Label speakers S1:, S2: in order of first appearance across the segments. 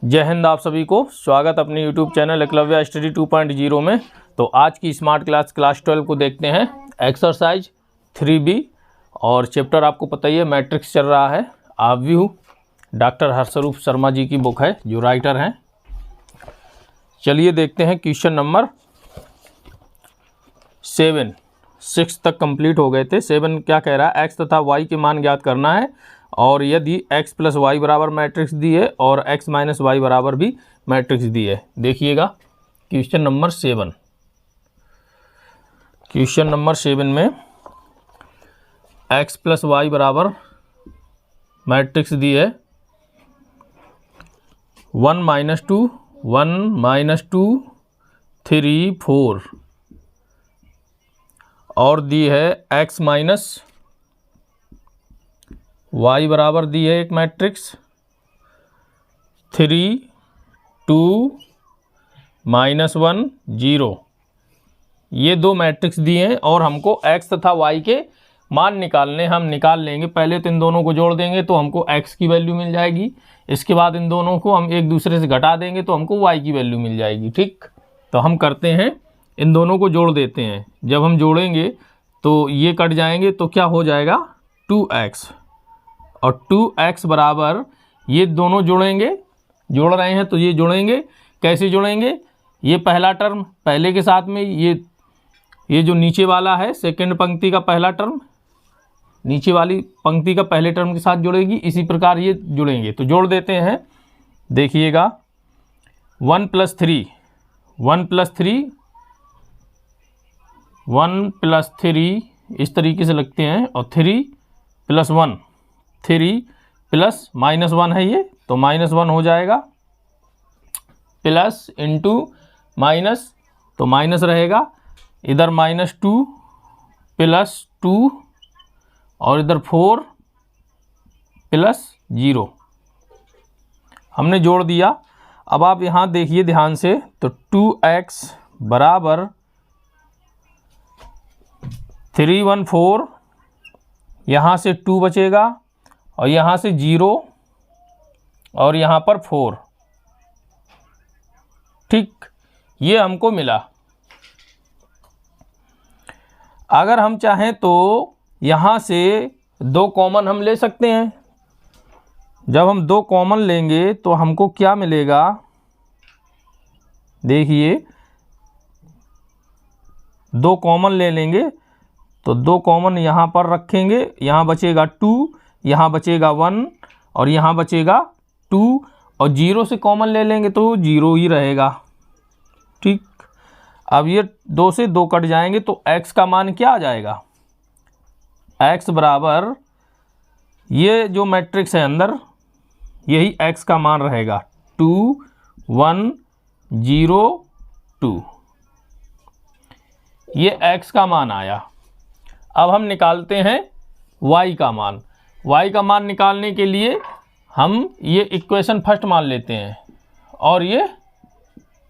S1: जय हिंद। आप सभी को स्वागत अपने यूट्यूब चैनल एकलव्य स्टडी 2.0 में। तो आज की स्मार्ट क्लास 12 को देखते हैं, एक्सरसाइज 3B और चैप्टर आपको पता ही है मैट्रिक्स चल रहा है। आप व्यू डॉक्टर हर्षरूप शर्मा जी की बुक है जो राइटर हैं। चलिए देखते हैं क्वेश्चन नंबर 7। 6 तक कंप्लीट हो गए थे। 7 क्या कह रहा है, एक्स तथा वाई के मान ज्ञात करना है और यदि x प्लस वाई बराबर मैट्रिक्स दी है और x माइनस वाई बराबर भी मैट्रिक्स दी है। देखिएगा क्वेश्चन नंबर 7। क्वेश्चन नंबर 7 में x प्लस वाई बराबर मैट्रिक्स दी है 1 माइनस 2 1 माइनस 2 3 4 और दी है x माइनस y बराबर दी है एक मैट्रिक्स 3 2 -1 0। ये दो मैट्रिक्स दिए हैं और हमको x तथा y के मान निकालने। हम निकाल लेंगे। पहले तो इन दोनों को जोड़ देंगे तो हमको x की वैल्यू मिल जाएगी। इसके बाद इन दोनों को हम एक दूसरे से घटा देंगे तो हमको y की वैल्यू मिल जाएगी। ठीक, तो हम करते हैं, इन दोनों को जोड़ देते हैं। जब हम जोड़ेंगे तो ये कट जाएंगे तो क्या हो जाएगा 2x और 2x बराबर ये दोनों जोड़ेंगे, जोड़ रहे हैं तो ये जोड़ेंगे। कैसे जोड़ेंगे, ये पहला टर्म पहले के साथ में ये जो नीचे वाला है सेकंड पंक्ति का पहला टर्म नीचे वाली पंक्ति का पहले टर्म के साथ जुड़ेगी। इसी प्रकार ये जुड़ेंगे तो जोड़ देते हैं। देखिएगा 1 + 3 1 + 3 1 + 3 इस तरीके से लगते हैं और 3 + 1 3 प्लस -1 है ये तो -1 हो जाएगा। प्लस इंटू माइनस तो माइनस रहेगा। इधर -2 + 2 और इधर 4 + 0 हमने जोड़ दिया। अब आप यहाँ देखिए ध्यान से तो 2x बराबर 314 यहाँ से 2 बचेगा और यहाँ से 0 और यहाँ पर 4। ठीक, ये हमको मिला। अगर हम चाहें तो यहाँ से 2 कॉमन हम ले सकते हैं। जब हम 2 कॉमन लेंगे तो हमको क्या मिलेगा, देखिए 2 कॉमन ले लेंगे तो 2 कॉमन यहाँ पर रखेंगे। यहाँ बचेगा 2, यहाँ बचेगा 1 और यहाँ बचेगा 2 और 0 से कॉमन ले लेंगे तो 0 ही रहेगा। ठीक, अब ये 2 से 2 कट जाएंगे तो x का मान क्या आ जाएगा, x बराबर ये जो मैट्रिक्स है अंदर यही x का मान रहेगा 2 1 0 2। ये x का मान आया। अब हम निकालते हैं y का मान। y का मान निकालने के लिए हम ये इक्वेशन फर्स्ट मान लेते हैं और ये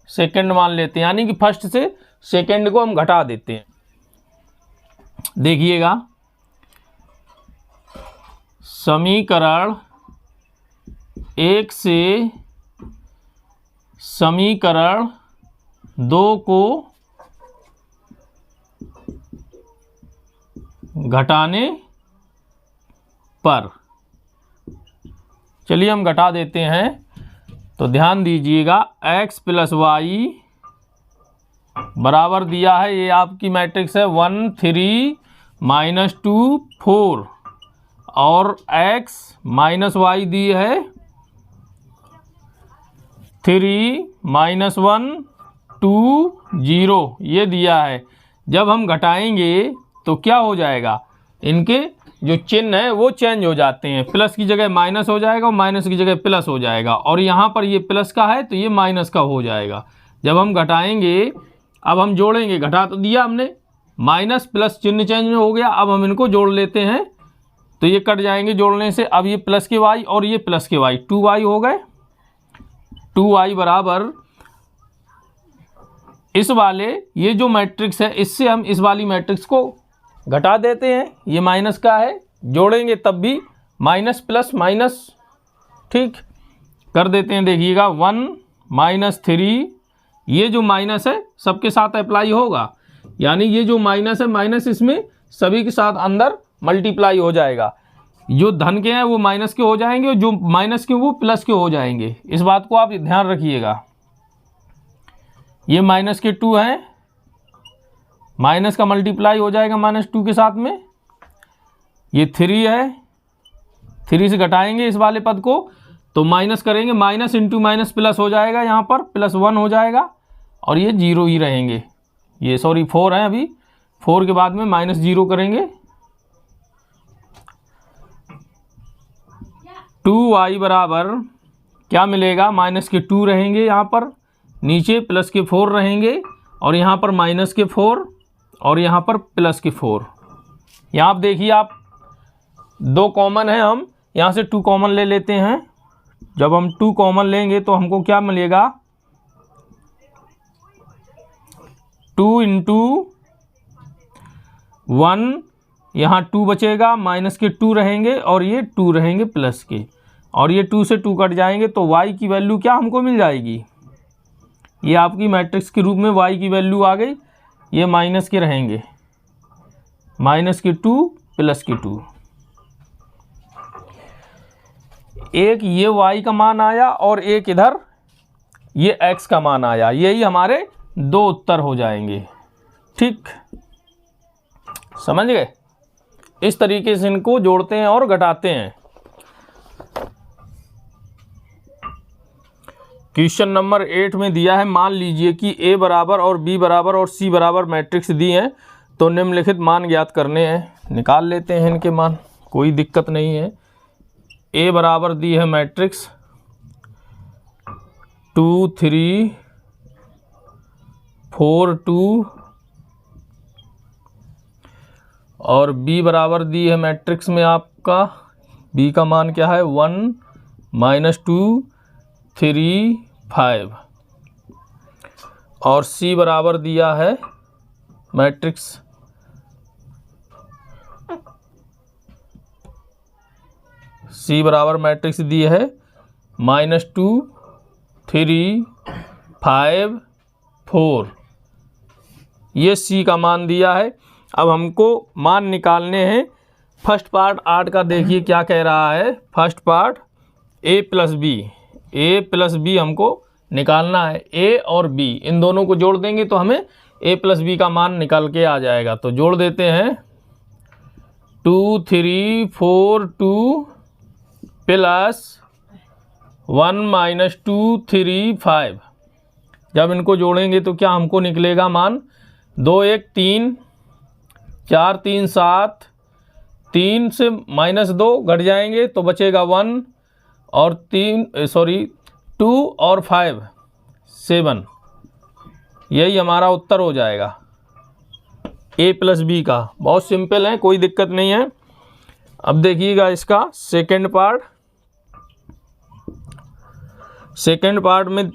S1: सेकंड मान लेते हैं, यानी कि फर्स्ट से सेकंड को हम घटा देते हैं। देखिएगा समीकरण 1 से समीकरण 2 को घटाने पर, चलिए हम घटा देते हैं। तो ध्यान दीजिएगा x प्लस वाई बराबर दिया है, ये आपकी मैट्रिक्स है 1 3 -2 4 और x माइनस वाई दी है 3 -1 2 0 ये दिया है। जब हम घटाएंगे तो क्या हो जाएगा, इनके जो चिन्ह है वो चेंज हो जाते हैं। प्लस की जगह माइनस हो जाएगा और माइनस की जगह प्लस हो जाएगा और यहाँ पर ये प्लस का है तो ये माइनस का हो जाएगा। जब हम घटाएंगे, अब हम जोड़ेंगे, घटा तो दिया हमने, माइनस प्लस चिन्ह चेंज हो गया। अब हम इनको जोड़ लेते हैं तो ये कट जाएंगे जोड़ने से। अब ये प्लस के y और ये प्लस के y 2y हो गए। 2y बराबर इस वाले ये जो मैट्रिक्स है इससे हम इस वाली मैट्रिक्स को घटा देते हैं। ये माइनस का है, जोड़ेंगे तब भी माइनस प्लस माइनस। ठीक, कर देते हैं। देखिएगा 1 माइनस 3, ये जो माइनस है सबके साथ अप्लाई होगा, यानी ये जो माइनस है माइनस इसमें सभी के साथ अंदर मल्टीप्लाई हो जाएगा। जो धन के हैं वो माइनस के हो जाएंगे और जो माइनस के वो प्लस के हो जाएंगे। इस बात को आप ध्यान रखिएगा। ये माइनस के 2 हैं, माइनस का मल्टीप्लाई हो जाएगा -2 के साथ में। ये 3 है, 3 से घटाएंगे इस वाले पद को तो माइनस करेंगे, माइनस इंटू माइनस प्लस हो जाएगा, यहाँ पर +1 हो जाएगा और ये 0 ही रहेंगे। ये सॉरी 4 है, अभी 4 के बाद में -0 करेंगे। 2y बराबर क्या मिलेगा, माइनस के 2 रहेंगे यहाँ पर, नीचे प्लस के 4 रहेंगे और यहाँ पर माइनस के 4 और यहाँ पर प्लस के 4। यहाँ आप देखिए, आप 2 कॉमन है, हम यहाँ से 2 कॉमन ले लेते हैं। जब हम 2 कॉमन लेंगे तो हमको क्या मिलेगा, 2 इंटू 1, यहाँ 2 बचेगा, माइनस के 2 रहेंगे और ये 2 रहेंगे प्लस के, और ये 2 से 2 कट जाएंगे तो y की वैल्यू क्या हमको मिल जाएगी, ये आपकी मैट्रिक्स के रूप में y की वैल्यू आ गई। ये माइनस के रहेंगे, माइनस के 2 प्लस के 2। एक ये y का मान आया और एक इधर ये x का मान आया, यही हमारे 2 उत्तर हो जाएंगे। ठीक, समझ गए? इस तरीके से इनको जोड़ते हैं और घटाते हैं। क्वेश्चन नंबर 8 में दिया है, मान लीजिए कि a बराबर और b बराबर और c बराबर मैट्रिक्स दी हैं तो निम्नलिखित मान ज्ञात करने हैं। निकाल लेते हैं इनके मान, कोई दिक्कत नहीं है। a बराबर दी है मैट्रिक्स 2 3 4 2 और b बराबर दी है मैट्रिक्स में आपका, b का मान क्या है 1 -2 3 5 और c बराबर दिया है मैट्रिक्स c बराबर मैट्रिक्स दी है -2 3 5 4। ये c का मान दिया है। अब हमको मान निकालने हैं। फर्स्ट पार्ट 8 का देखिए क्या कह रहा है। First part a plus b हमको निकालना है। a और b इन दोनों को जोड़ देंगे तो हमें a प्लस बी का मान निकल के आ जाएगा। तो जोड़ देते हैं 2 3 4 2 प्लस 1 -2 3 5। जब इनको जोड़ेंगे तो क्या हमको निकलेगा मान 2 1 3 4 3 7, 3 से -2 घट जाएंगे तो बचेगा 1 और 2 और 5 7। यही हमारा उत्तर हो जाएगा a प्लस बी का। बहुत सिंपल है, कोई दिक्कत नहीं है। अब देखिएगा इसका सेकंड पार्ट। सेकंड पार्ट में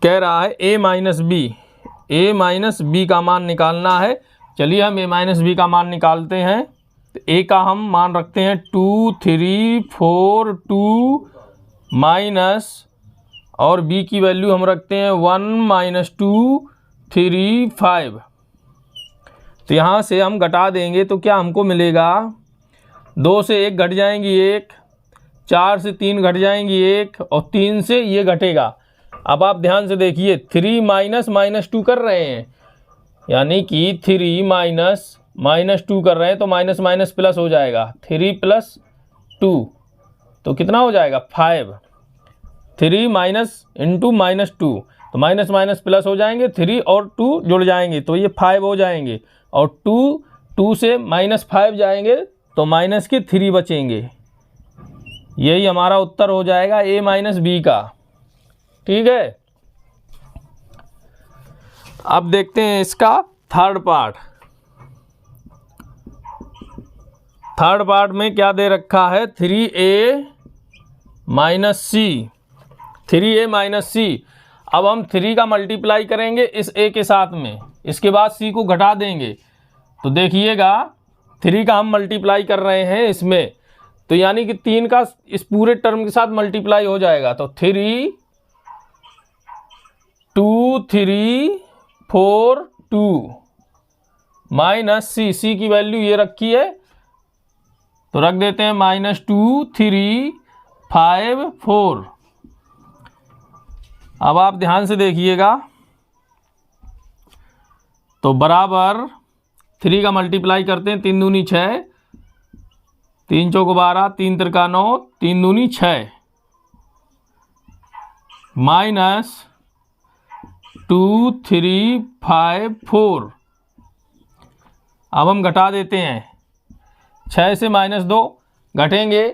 S1: कह रहा है a माइनस बी का मान निकालना है। चलिए हम a माइनस बी का मान निकालते हैं। तो a का हम मान रखते हैं 2 3 4 2 माइनस, और b की वैल्यू हम रखते हैं 1 -2 3 5। तो यहाँ से हम घटा देंगे तो क्या हमको मिलेगा, 2 से 1 घट जाएंगी 1, 4 से 3 घट जाएंगी 1 और 3 से ये घटेगा। अब आप ध्यान से देखिए, 3 -2 कर रहे हैं, यानी कि 3 -2 कर रहे हैं तो माइनस प्लस हो जाएगा। 3 + 2 तो कितना हो जाएगा 5। 3 इंटू -2 तो माइनस प्लस हो जाएंगे, 3 और 2 जुड़ जाएंगे तो ये 5 हो जाएंगे, और 2 से -5 जाएंगे तो -3 बचेंगे। यही हमारा उत्तर हो जाएगा a माइनस बी का। ठीक है, अब देखते हैं इसका थर्ड पार्ट। थर्ड पार्ट में क्या दे रखा है, 3a माइनस सी। अब हम 3 का मल्टीप्लाई करेंगे इस a के साथ में, इसके बाद c को घटा देंगे। तो देखिएगा 3 का हम मल्टीप्लाई कर रहे हैं इसमें, तो यानी कि 3 का इस पूरे टर्म के साथ मल्टीप्लाई हो जाएगा, तो 3 2 3 4 2 माइनस सी की वैल्यू ये रखी है तो रख देते हैं -2 3 5 4। अब आप ध्यान से देखिएगा तो बराबर 3 का मल्टीप्लाई करते हैं, 3 दूनी 6, 3 चौक 12, 3 तिरका 9, 3 दूनी 6 माइनस 2 3 5 4। अब हम घटा देते हैं, 6 से -2 घटेंगे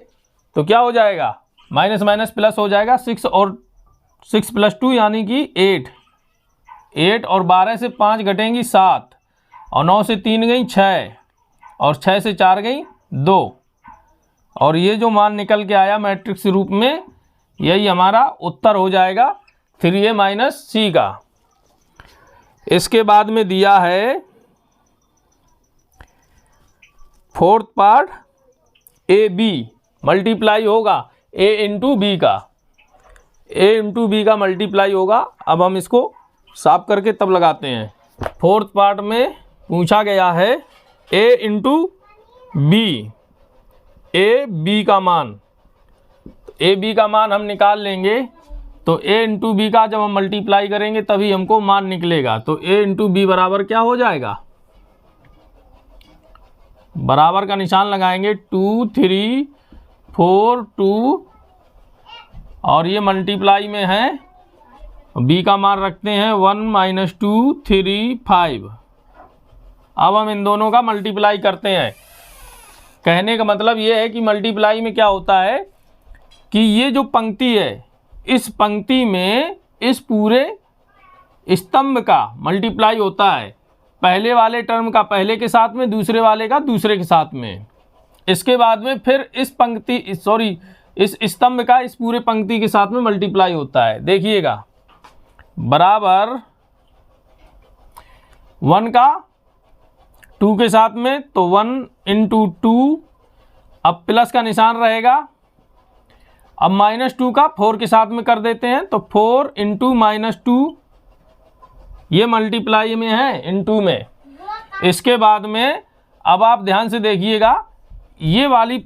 S1: तो क्या हो जाएगा, माइनस माइनस प्लस हो जाएगा, 6 और 6 + 2 यानी कि 8 और 12 से 5 घटेंगी 7 और 9 से 3 गई 6 और 6 से 4 गई 2 और ये जो मान निकल के आया मैट्रिक्स रूप में यही हमारा उत्तर हो जाएगा 3a - c का। इसके बाद में दिया है 4th पार्ट ab मल्टीप्लाई होगा a × b का, a × b का मल्टीप्लाई होगा। अब हम इसको साफ करके तब लगाते हैं। 4th पार्ट में पूछा गया है a × b, a b का मान, a b का मान हम निकाल लेंगे तो a × b का जब हम मल्टीप्लाई करेंगे तभी हमको मान निकलेगा। तो a × b बराबर क्या हो जाएगा, बराबर का निशान लगाएंगे 2 3 4 2 और ये मल्टीप्लाई में है, b का मान रखते हैं 1 - 2 3 5। अब हम इन दोनों का मल्टीप्लाई करते हैं। कहने का मतलब ये है कि मल्टीप्लाई में क्या होता है कि ये जो पंक्ति है इस पंक्ति में इस पूरे स्तंभ का मल्टीप्लाई होता है, पहले वाले टर्म का पहले के साथ में, दूसरे वाले का दूसरे के साथ में। इसके बाद में फिर इस स्तंभ का इस पूरे पंक्ति के साथ में मल्टीप्लाई होता है। देखिएगा बराबर 1 का 2 के साथ में तो 1 × 2, अब प्लस का निशान रहेगा। अब -2 का 4 के साथ में कर देते हैं तो 4 × -2 ये मल्टीप्लाई में है इनटू में। इसके बाद में अब आप ध्यान से देखिएगा ये वाली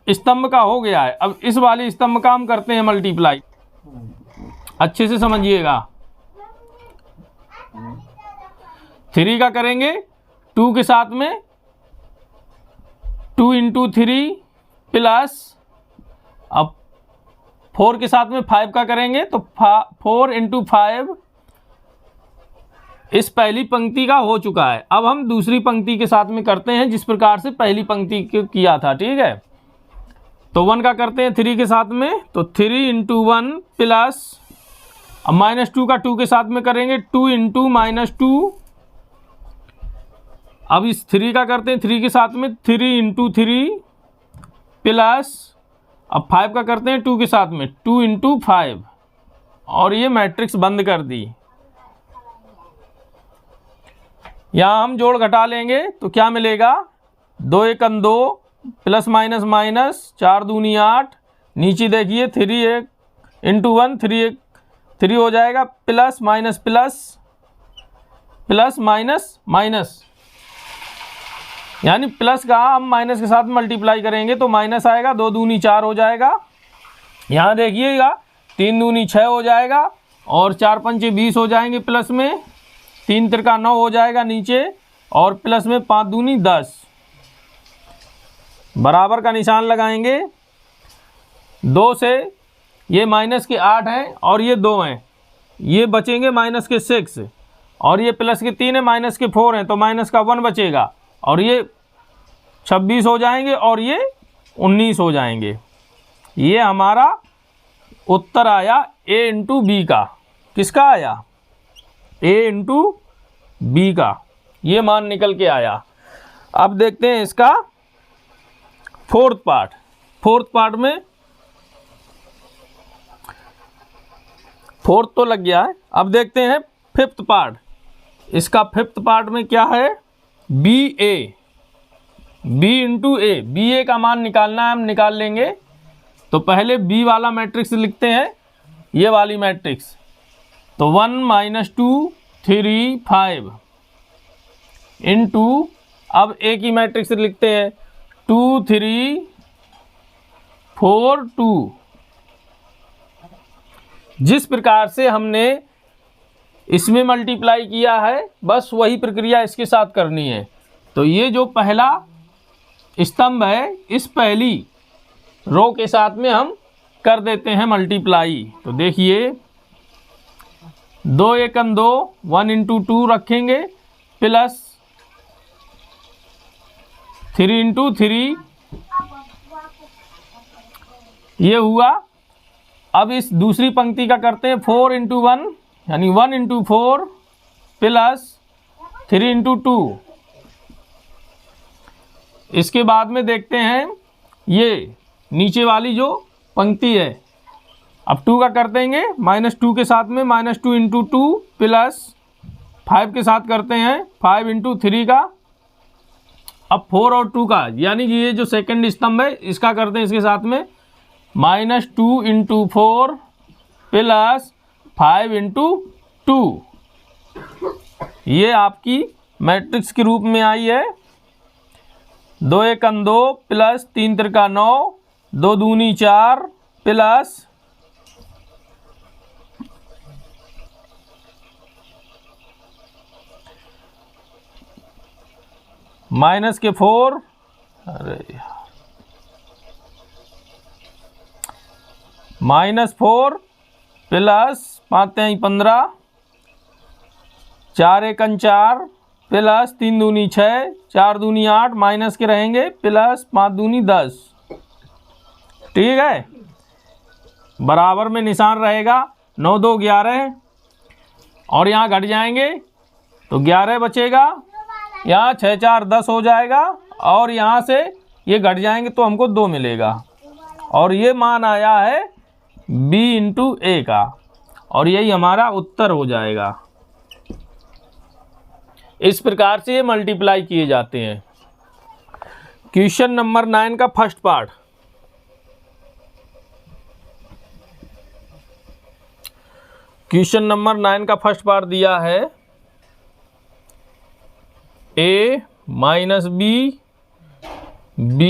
S1: स्तंभ का हो गया है, अब इस वाली स्तंभ का हम करते हैं मल्टीप्लाई, अच्छे से समझिएगा। 3 का करेंगे 2 के साथ में 2 × 3 प्लस, अब 4 के साथ में 5 का करेंगे तो 4 × 5 इस पहली पंक्ति का हो चुका है। अब हम दूसरी पंक्ति के साथ में करते हैं जिस प्रकार से पहली पंक्ति को किया था, ठीक है। तो 1 का करते हैं 3 के साथ में तो 3 × 1 प्लस, अब -2 का 2 के साथ में करेंगे 2 × -2। अब इस 3 का करते हैं 3 के साथ में 3 × 3 प्लस, अब 5 का करते हैं 2 के साथ में 2 × 5 और ये मैट्रिक्स बंद कर दी। यहाँ हम जोड़ घटा लेंगे तो क्या मिलेगा, 2 × 1 2 प्लस माइनस माइनस 4 दूनी 8, नीचे देखिए 3 1 × 1 3 3 हो जाएगा, plus minus plus plus minus minus, यानी प्लस का हम माइनस के साथ मल्टीप्लाई करेंगे तो माइनस आएगा, 2 दूनी 4 हो जाएगा। यहाँ देखिएगा 3 दूनी 6 हो जाएगा और 4 पंचे 20 हो जाएंगे, प्लस में 3 तिरका 9 हो जाएगा नीचे और प्लस में 5 दूनी 10, बराबर का निशान लगाएंगे। 2 से ये माइनस के 8 हैं और ये 2 हैं, ये बचेंगे माइनस के 6 और ये प्लस के 3 है, माइनस के 4 हैं तो माइनस का 1 बचेगा और ये 26 हो जाएंगे और ये 19 हो जाएंगे। ये हमारा उत्तर आया a × b का। किसका आया, a × b का, ये मान निकल के आया। अब देखते हैं इसका 4th पार्ट। 4th पार्ट में 4th तो लग गया है, अब देखते हैं 5th पार्ट। इसका 5th पार्ट में क्या है, ba बी इंटू ए, बी ए का मान निकालना है, हम निकाल लेंगे। तो पहले बी वाला मैट्रिक्स लिखते हैं, ये वाली मैट्रिक्स। तो 1 - 2 3 5 इंटू, अब ए की मैट्रिक्स लिखते हैं 2 3 4 2। जिस प्रकार से हमने इसमें मल्टीप्लाई किया है बस वही प्रक्रिया इसके साथ करनी है। तो ये जो पहला स्तंभ है इस पहली रो के साथ में हम कर देते हैं मल्टीप्लाई। तो देखिए 2 × 2 1 × 2 रखेंगे प्लस 3 × 3 ये हुआ। अब इस दूसरी पंक्ति का करते हैं 4 × 1 यानी 1 × 4 प्लस 3 × 2। इसके बाद में देखते हैं ये नीचे वाली जो पंक्ति है, अब 2 का कर देंगे -2 के साथ में -2 × 2 प्लस 5 के साथ करते हैं 5 × 3 का। अब 4 और 2 का, यानी कि ये जो सेकंड स्तंभ है इसका करते हैं इसके साथ में -2 × 4 प्लस 5 × 2। ये आपकी मैट्रिक्स के रूप में आई है। 2 × 2 प्लस 3 × 9 2 दूनी 4 प्लस -4, अरे -4 प्लस 5 × 15 4 × 4 प्लस 3 दूनी 6 4 दूनी 8 माइनस के रहेंगे प्लस 5 दूनी 10। ठीक है, बराबर में निशान रहेगा। 9 2 11 और यहाँ घट जाएंगे तो 11 बचेगा, यहाँ 6 4 10 हो जाएगा और यहाँ से ये घट जाएंगे तो हमको 2 मिलेगा। और ये मान आया है b × a का, और यही हमारा उत्तर हो जाएगा। इस प्रकार से ये मल्टीप्लाई किए जाते हैं। क्वेश्चन नंबर 9 का फर्स्ट पार्ट। क्वेश्चन नंबर 9 का फर्स्ट पार्ट दिया है a - b b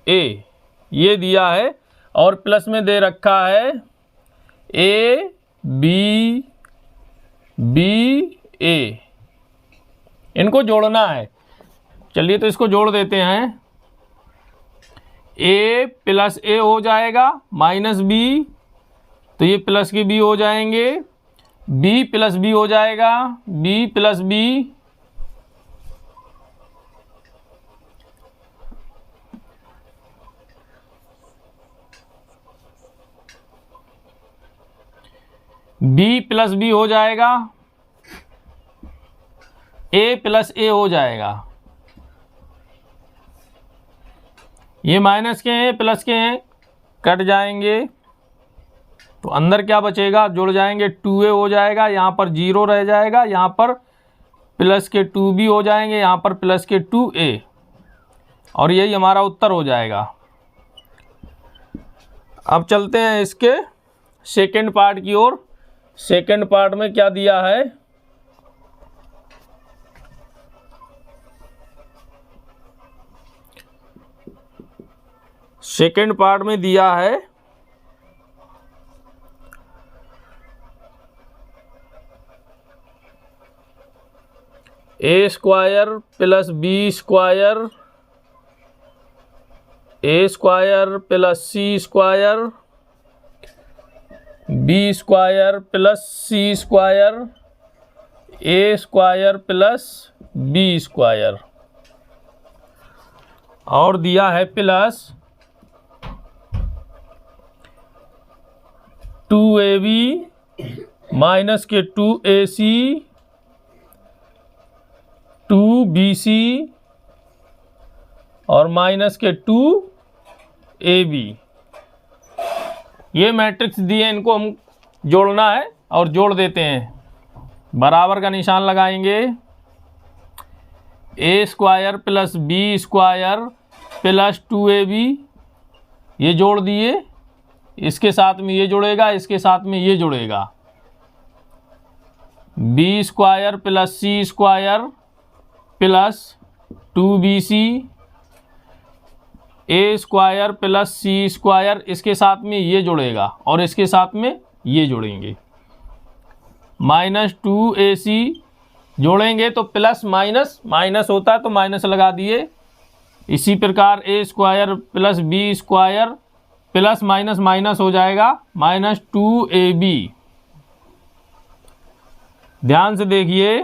S1: a, ये दिया है और प्लस में दे रखा है a b b a। इनको जोड़ना है, चलिए तो इसको जोड़ देते हैं। a + a हो जाएगा -b, तो ये प्लस के b हो जाएंगे, b + b हो जाएगा b + b, b + b हो जाएगा, a + a हो जाएगा। ये माइनस के हैं प्लस के हैं कट जाएंगे, तो अंदर क्या बचेगा, जुड़ जाएंगे 2a हो जाएगा, यहाँ पर 0 रह जाएगा, यहाँ पर प्लस के 2b हो जाएंगे, यहाँ पर प्लस के 2a, और यही हमारा उत्तर हो जाएगा। अब चलते हैं इसके सेकंड पार्ट की ओर। सेकंड पार्ट में क्या दिया है, सेकंड पार्ट में दिया है a² + b² a² + c² b² + c² a² + b², और दिया है प्लस 2ab माइनस के 2ac 2bc और माइनस के 2ab। ये मैट्रिक्स दिए, इनको हम जोड़ना है और जोड़ देते हैं। बराबर का निशान लगाएंगे। A square plus b square plus 2ab, ये जोड़ दिए, इसके साथ में ये जुड़ेगा, इसके साथ में ये जुड़ेगा, बी स्क्वायर प्लस सी स्क्वायर प्लस 2bc, ए स्क्वायर प्लस सी स्क्वायर, इसके साथ में ये जुड़ेगा और इसके साथ में ये जुड़ेंगे, माइनस 2ac, जोड़ेंगे तो प्लस माइनस माइनस होता है तो माइनस लगा दिए। इसी प्रकार a square plus b square plus minus minus हो जाएगा, माइनस 2ab। ध्यान से देखिए,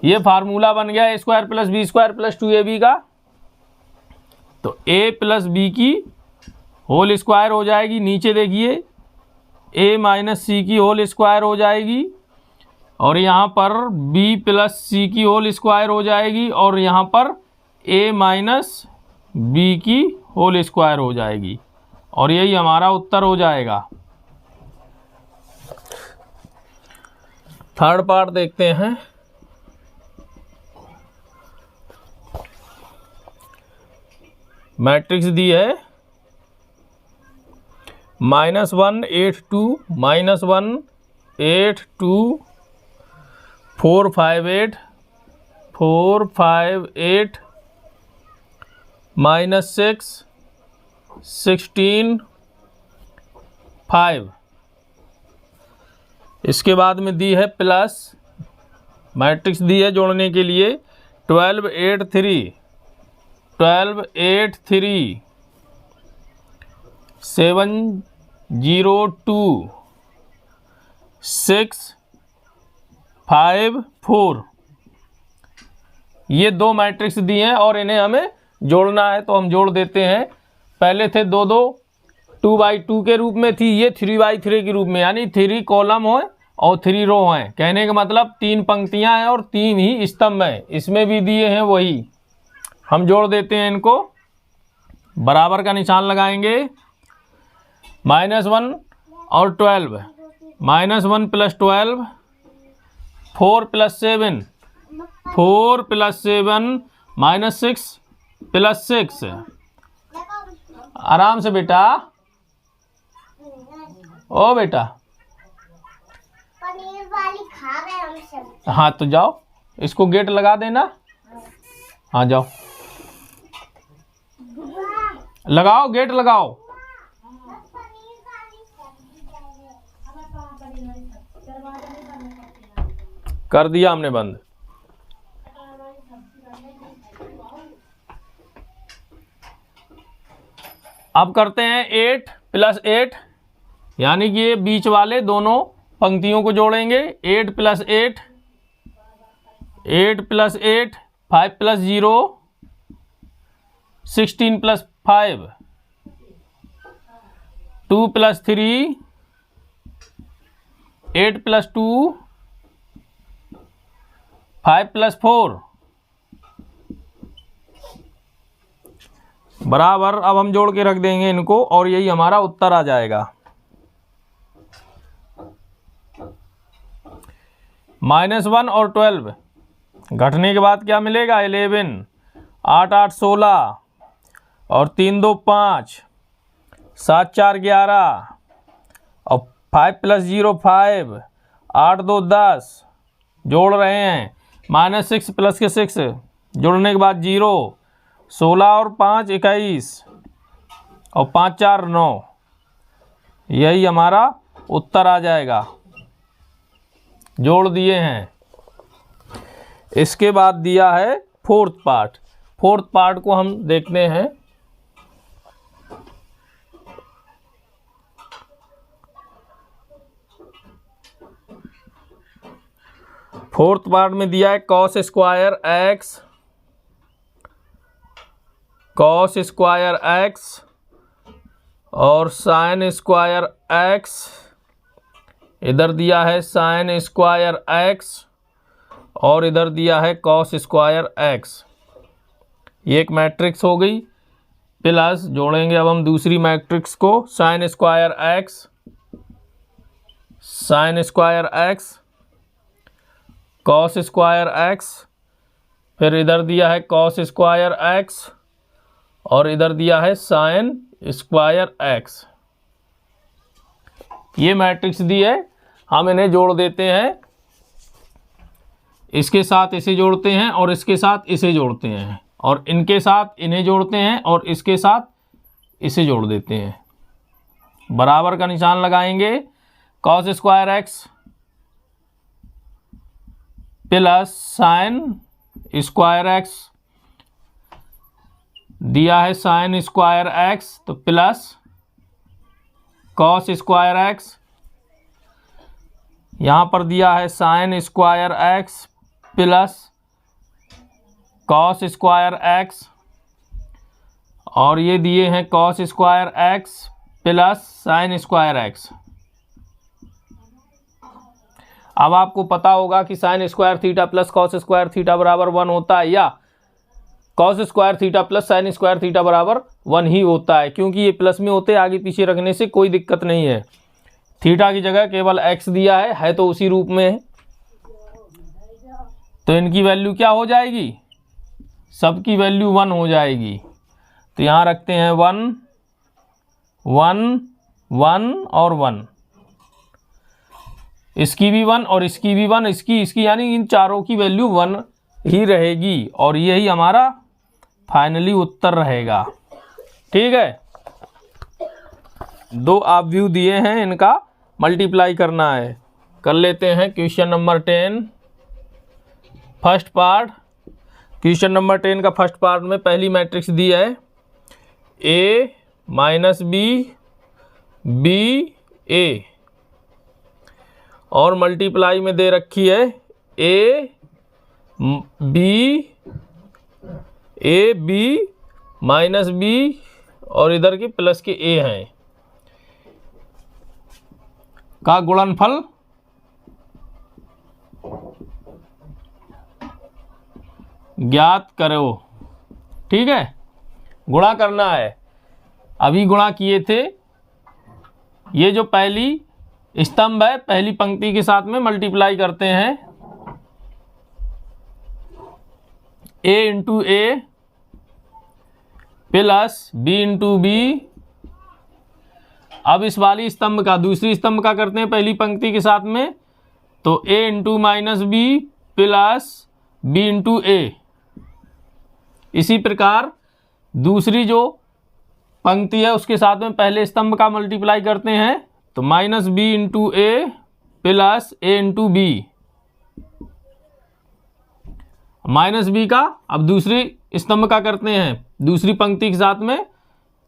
S1: ये फार्मूला बन गया a square plus b square plus 2ab का। तो a प्लस बी की होल स्क्वायर हो जाएगी, नीचे देखिए a माइनस सी की होल स्क्वायर हो जाएगी, और यहाँ पर b प्लस सी की होल स्क्वायर हो जाएगी, और यहाँ पर a माइनस बी की होल स्क्वायर हो जाएगी, और यही हमारा उत्तर हो जाएगा। थर्ड पार्ट देखते हैं। मैट्रिक्स दी है -1 8 2 -1 8 2 4 5 8 4 5 8 -6 16 5। इसके बाद में दी है प्लस, मैट्रिक्स दी है जोड़ने के लिए 12 8 3 12 8 3 7 0 2 6 5 4। ये दो मैट्रिक्स दिए हैं और इन्हें हमें जोड़ना है, तो हम जोड़ देते हैं। पहले थे 2 2 2/2 के रूप में थी, ये 3/3 के रूप में, यानी 3 कॉलम हो और 3 रो हैं। कहने का मतलब 3 पंक्तियां हैं और 3 ही स्तंभ हैं। इसमें भी दिए हैं वही, हम जोड़ देते हैं इनको, बराबर का निशान लगाएंगे। -1 और 12, -1 प्लस 12 4 प्लस 7 4 प्लस 7 -6 प्लस 6। आराम से बेटा, ओ बेटा,
S2: पनीर वाली खा रहे हम सब।
S1: हाँ तो जाओ, इसको गेट लगा देना। हाँ जाओ, लगाओ, गेट लगाओ। कर दिया हमने बंद। अब करते हैं 8 प्लस 8, यानी कि ये बीच वाले दोनों पंक्तियों को जोड़ेंगे। 8 plus 8 8 plus 8 5 plus 0 16 plus 5 2 plus 3 8 plus 2 5 plus 4 बराबर। अब हम जोड़ के रख देंगे इनको और यही हमारा उत्तर आ जाएगा। -1 और 12 घटने के बाद क्या मिलेगा? 11 8 8 16 और 3 2 5 7 4 11 और 5 प्लस 0 5 8 2 10। जोड़ रहे हैं, -6 प्लस के 6 जोड़ने के बाद 0 16 और 5 21 और 5 4 9। यही हमारा उत्तर आ जाएगा। जोड़ दिए हैं। इसके बाद दिया है फोर्थ पार्ट। फोर्थ पार्ट को हम देखते हैं। फोर्थ पार्ट में दिया है cos स्क्वायर x और sin स्क्वायर x। इधर दिया है sin स्क्वायर x और इधर दिया है cos स्क्वायर x। ये एक मैट्रिक्स हो गई। प्लस जोड़ेंगे अब हम दूसरी मैट्रिक्स को, sin square x cos square x फिर इधर दिया है cos स्क्वायर x और इधर दिया है sin स्क्वायर x। ये मैट्रिक्स दी है, हम इन्हें जोड़ देते हैं, इसके साथ इसे जोड़ते हैं और इसके साथ इसे जोड़ते हैं और इनके साथ इन्हें जोड़ते हैं और इसके साथ इसे जोड़ देते हैं। बराबर का निशान लगाएंगे। cos square x plus sin square x, दिया है sin स्क्वायर x तो प्लस cos स्क्वायर x, यहाँ पर दिया है sin square x plus cos square x और ये दिए हैं cos square x plus sin square x। अब आपको पता होगा कि sin square theta plus cos square theta बराबर 1 होता है या cos square theta plus sin square theta बराबर 1 ही होता है, क्योंकि ये प्लस में होते आगे पीछे रखने से कोई दिक्कत नहीं है। थीटा की जगह केवल x दिया है तो उसी रूप में है, तो इनकी वैल्यू क्या हो जाएगी, सबकी वैल्यू 1 हो जाएगी। तो यहाँ रखते हैं 1 1 1 और 1, इसकी भी 1 और इसकी भी 1, इसकी यानी इन चारों की वैल्यू 1 ही रहेगी और यही हमारा फाइनली उत्तर रहेगा। ठीक है, दो आप व्यू दिए हैं, इनका मल्टीप्लाई करना है। कर लेते हैं question number 10 first part. Question number 10 का फर्स्ट पार्ट में पहली मैट्रिक्स दी है a माइनस बी बी ए और मल्टीप्लाई में दे रखी है ए बी माइनस बी और इधर के प्लस के ए हैं का गुणनफल ज्ञात करो। ठीक है, गुणा करना है, अभी गुणा किए थे। ये जो पहली स्तंभ है पहली पंक्ति के साथ में मल्टीप्लाई करते हैं, a into a plus b into b. अब इस वाली स्तंभ का दूसरी स्तंभ का करते हैं पहली पंक्ति के साथ में, तो a into minus b plus b into a. इसी प्रकार दूसरी जो पंक्ति है उसके साथ में पहले स्तंभ का मल्टीप्लाई करते हैं, तो minus b into a plus A into B. Minus B का अब दूसरी स्तंभ का करते हैं दूसरी पंक्ति के साथ में,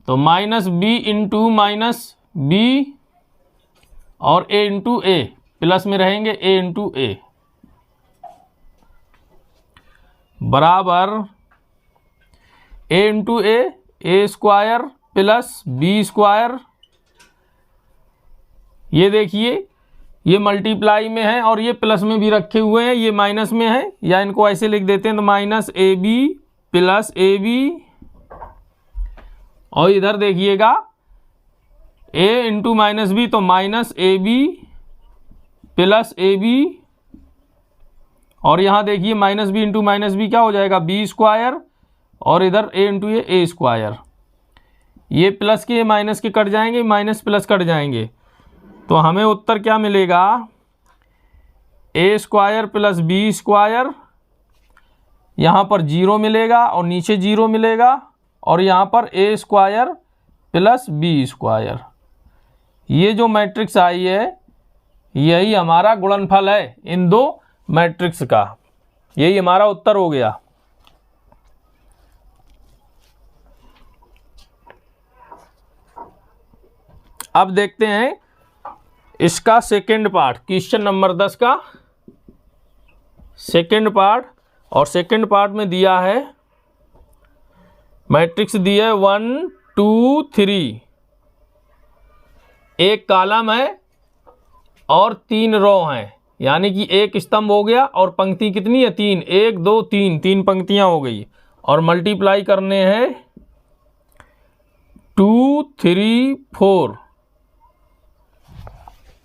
S1: तो minus b into minus b और ए इंटू ए, प्लस में रहेंगे ए इंटू ए बराबर ए into a square plus b square. ये देखिए ये मल्टीप्लाई में है और ये प्लस में भी रखे हुए हैं, ये माइनस में है, या इनको ऐसे लिख देते हैं तो minus a b plus a b. और इधर देखिएगा a इंटू माइनस बी तो minus a b plus a b, और यहाँ देखिए minus b into minus b क्या हो जाएगा बी स्क्वायर, और इधर a इंटू ए स्क्वायर। ये प्लस के माइनस के कट जाएंगे, माइनस प्लस कट जाएंगे, तो हमें उत्तर क्या मिलेगा a square plus b square. यहाँ पर 0 मिलेगा और नीचे 0 मिलेगा, और यहाँ पर ए स्क्वायर प्लस बी स्क्वायर। ये जो मैट्रिक्स आई है यही हमारा गुणनफल है इन दो मैट्रिक्स का, यही हमारा उत्तर हो गया। अब देखते हैं इसका सेकंड पार्ट, क्वेश्चन नंबर 10 का सेकंड पार्ट। और सेकंड पार्ट में दिया है मैट्रिक्स दिया है 1 2 3, एक कॉलम है और 3 रो हैं, यानी कि एक स्तंभ हो गया और पंक्ति कितनी है 3, 1 2 3, 3 पंक्तियां हो गई, और मल्टीप्लाई करने हैं 2 3 4,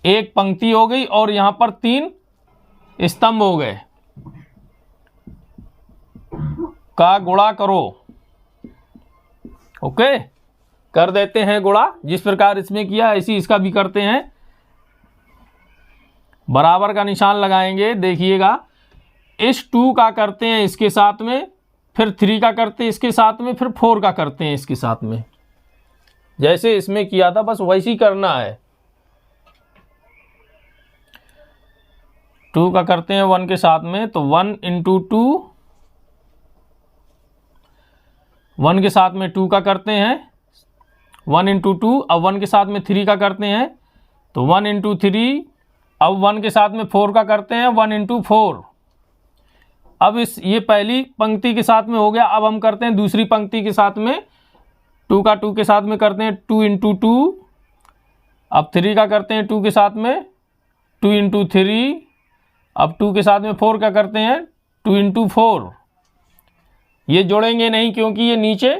S1: एक पंक्ति हो गई और यहां पर 3 स्तंभ हो गए। का गुणा करो। ओके, कर देते हैं गुणा, जिस प्रकार इसमें किया ऐसी इसका भी करते हैं। बराबर का निशान लगाएंगे। देखिएगा, इस 2 का करते हैं इसके साथ में, फिर 3 का करते हैं इसके साथ में, फिर 4 का करते हैं इसके साथ में। जैसे इसमें किया था बस वैसे ही करना है। 2 का करते हैं 1 के साथ में, तो 1 × 2, 1 के साथ में 2 का करते हैं, 1 × 2। अब 1 के साथ में 3 का करते हैं, तो 1 × 3। अब 1 के साथ में 4 का करते हैं, 1 × 4। अब ये पहली पंक्ति के साथ में हो गया। अब हम करते हैं दूसरी पंक्ति के साथ में, 2 का 2 के साथ में करते हैं 2 × 2। अब 3 का करते हैं 2 के साथ में, 2 × 3। अब 2 के साथ में 4 का करते हैं, 2 × 4। ये जोड़ेंगे नहीं क्योंकि ये नीचे,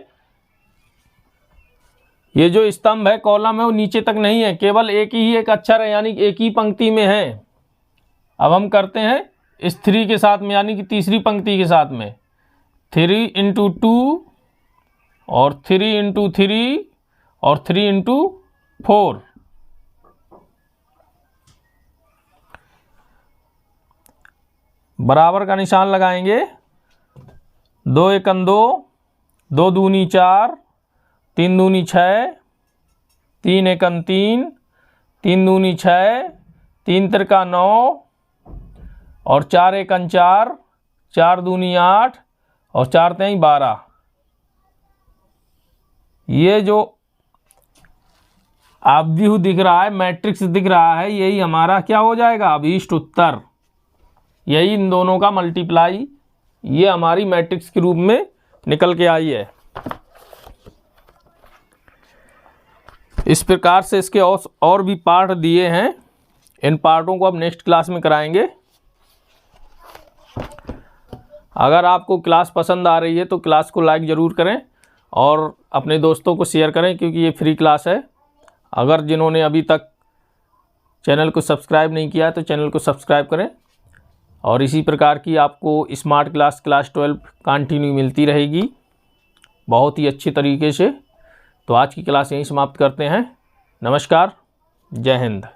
S1: ये जो स्तंभ है, कॉलम है, वो नीचे तक नहीं है, केवल एक अक्षर है, यानी एक ही पंक्ति में है। अब हम करते हैं इस 3 के साथ में, यानी कि तीसरी पंक्ति के साथ में 3 × 2 और 3 × 3 और 3 × 4। बराबर का निशान लगाएंगे। 2 × 1 = 2, 2 दूनी 4, 3 दूनी 6, 3 × 1 = 3, 3 दूनी 6, 3 × 9 और 4 × 1 = 4, 4 दूनी 8 और 4 × 3 = 12। ये जो अवयव दिख रहा है, मैट्रिक्स दिख रहा है, यही हमारा क्या हो जाएगा, अभीष्ट उत्तर। यही इन दोनों का मल्टीप्लाई, ये हमारी मैट्रिक्स के रूप में निकल के आई है। इस प्रकार से इसके और भी पार्ट दिए हैं। इन पार्टों को अब नेक्स्ट क्लास में कराएंगे। अगर आपको क्लास पसंद आ रही है तो क्लास को लाइक ज़रूर करें और अपने दोस्तों को शेयर करें, क्योंकि ये फ्री क्लास है। अगर जिन्होंने अभी तक चैनल को सब्सक्राइब नहीं किया तो चैनल को सब्सक्राइब करें, और इसी प्रकार की आपको स्मार्ट क्लास 12 कंटिन्यू मिलती रहेगी बहुत ही अच्छे तरीके से। तो आज की क्लास यहीं समाप्त करते हैं। नमस्कार, जय हिंद।